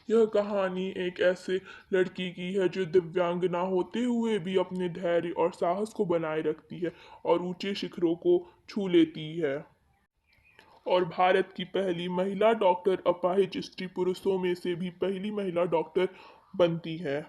यह कहानी एक ऐसे लड़की की है जो दिव्यांगना होते हुए भी अपने धैर्य और साहस को बनाए रखती है और ऊंचे शिखरों को छू लेती है और भारत की पहली महिला डॉक्टर अपाहिज स्त्री पुरुषों में से भी पहली महिला डॉक्टर बनती है।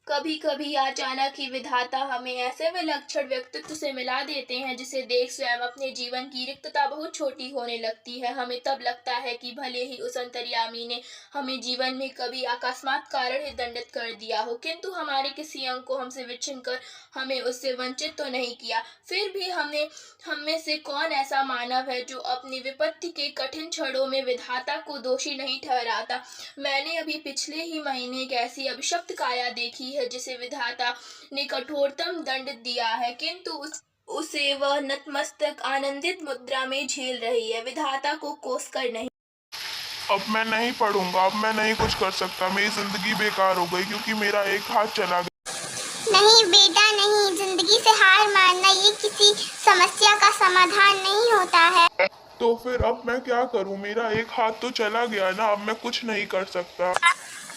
कभी कभी अचानक ही विधाता हमें ऐसे विलक्षण व्यक्तित्व से मिला देते हैं जिसे देख स्वयं अपने जीवन की रिक्तता बहुत छोटी होने लगती है। हमें तब लगता है कि भले ही उस अंतर्यामी ने हमें जीवन में कभी अकस्मात कारण ही दंडित कर दिया हो, किंतु हमारे किसी अंग को हमसे विच्छिन्न कर हमें उससे वंचित तो नहीं किया। फिर भी हम में से कौन ऐसा मानव है जो अपनी विपत्ति के कठिन क्षणों में विधाता को दोषी नहीं ठहराता। मैंने अभी पिछले ही महीने एक ऐसी अभिशप्त काया देखी है जिसे विधाता ने कठोरतम दंड दिया है, किंतु उसे वह नतमस्तक आनंदित मुद्रा में झेल रही है, विधाता को कोस कर नहीं। अब मैं नहीं पढ़ूंगा, अब मैं नहीं कुछ कर सकता, मेरी जिंदगी बेकार हो गई क्योंकि मेरा एक हाथ चला गया। नहीं बेटा नहीं, जिंदगी से हार मानना ये किसी समस्या का समाधान नहीं होता है। तो फिर अब मैं क्या करूं? मेरा एक हाथ तो चला गया ना, अब मैं कुछ नहीं कर सकता।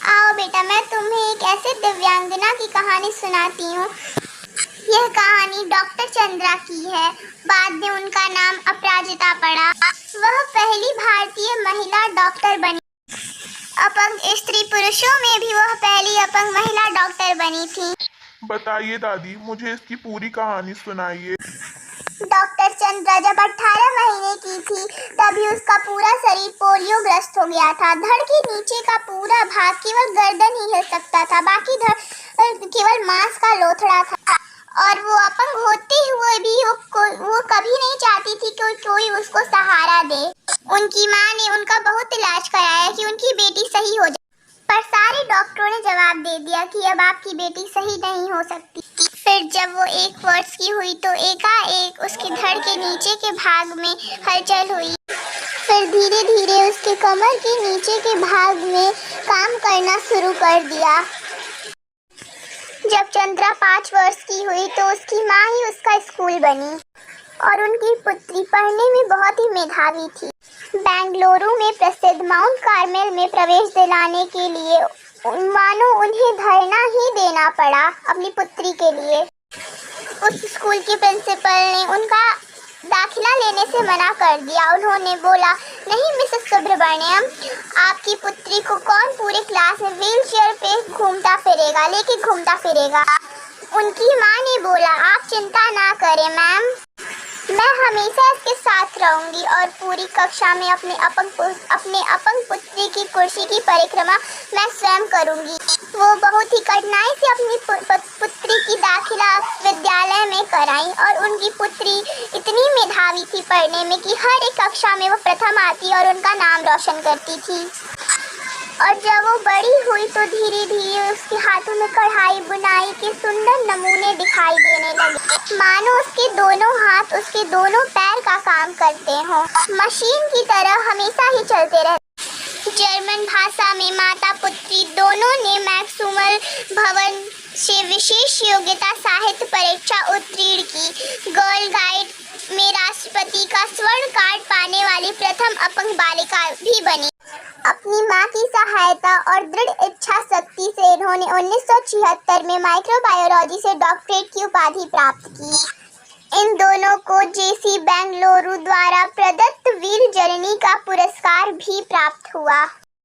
आओ बेटा, मैं तुम्हें एक ऐसे दिव्यांगना की कहानी सुनाती हूँ। यह कहानी डॉक्टर चंद्रा की है। बाद में उनका नाम अपराजिता पड़ा। वह पहली भारतीय महिला डॉक्टर बनी। अपंग स्त्री पुरुषों में भी वह पहली अपंग महिला डॉक्टर बनी थी। बताइए दादी, मुझे इसकी पूरी कहानी सुनाइए। डॉक्टर चंद्रा जब 18 महीने की थी तभी उसका पूरा शरीर पोलियो ग्रस्त हो गया था। धड़ के नीचे का पूरा भाग, केवल गर्दन ही हिल सकता था, बाकी धड़ केवल मांस का लोथड़ा था। और वो अपंग होते हुए भी वो कभी नहीं चाहती थी कि कोई उसको सहारा दे। उनकी माँ ने उनका बहुत इलाज कराया कि उनकी बेटी सही हो जाए, पर सारे डॉक्टरों ने जवाब दे दिया कि अब आपकी बेटी सही नहीं हो सकती। फिर जब वो 1 वर्ष की हुई तो एकाएक उसकी धड़ के नीचे के भाग में हलचल हुई। फिर धीरे धीरे उसके कमर के नीचे के भाग में काम करना शुरू कर दिया। जब चंद्रा 5 वर्ष की हुई तो उसकी माँ ही उसका स्कूल बनी और उनकी पुत्री पढ़ने में बहुत ही मेधावी थी। बेंगलुरु में प्रसिद्ध माउंट कार्मेल में प्रवेश दिलाने के लिए मानो उन्हें धरना ही देना पड़ा अपनी पुत्री के लिए। उस स्कूल के प्रिंसिपल ने उनका दाखिला लेने से मना कर दिया। उन्होंने बोला, नहीं मिसेस सुब्रमण्यम, आपकी पुत्री को कौन पूरे क्लास में व्हील चेयर पे लेके घूमता फिरेगा। उनकी माँ ने बोला, आप चिंता ना करें मैम, मैं हमेशा इसके साथ रहूंगी और पूरी कक्षा में अपने अपंग पुत्री की कुर्सी की परिक्रमा मैं स्वयं करूंगी। वो बहुत ही कठिनाई से अपनी पुत्री की दाखिला विद्यालय में कराई और उनकी पुत्री इतनी मेधावी थी पढ़ने में कि हर एक कक्षा में वो प्रथम आती और उनका नाम रोशन करती थी। और जब वो बड़ी हुई तो धीरे धीरे उसके हाथों में कढ़ाई बुनाई के सुंदर नमूने दिखाई देने लगे, मानो उसके दोनों हाथ उसके दोनों पैर का काम करते हों, मशीन की तरह हमेशा ही चलते रहते। जर्मन भाषा में माता पुत्री दोनों ने मैक्सुमल भवन से विशेष योग्यता साहित्य परीक्षा उत्तीर्ण की। गर्ल गाइड में राष्ट्रपति का स्वर्ण कार्ड पाने वाली प्रथम अपंग बालिका भी बनी। अपनी मां की सहायता और दृढ़ इच्छा शक्ति से इन्होंने 1976 में माइक्रोबायोलॉजी से डॉक्टरेट की उपाधि प्राप्त की। इन दोनों को जेसी बेंगलुरु द्वारा प्रदत्त वीर जननी का पुरस्कार भी प्राप्त हुआ।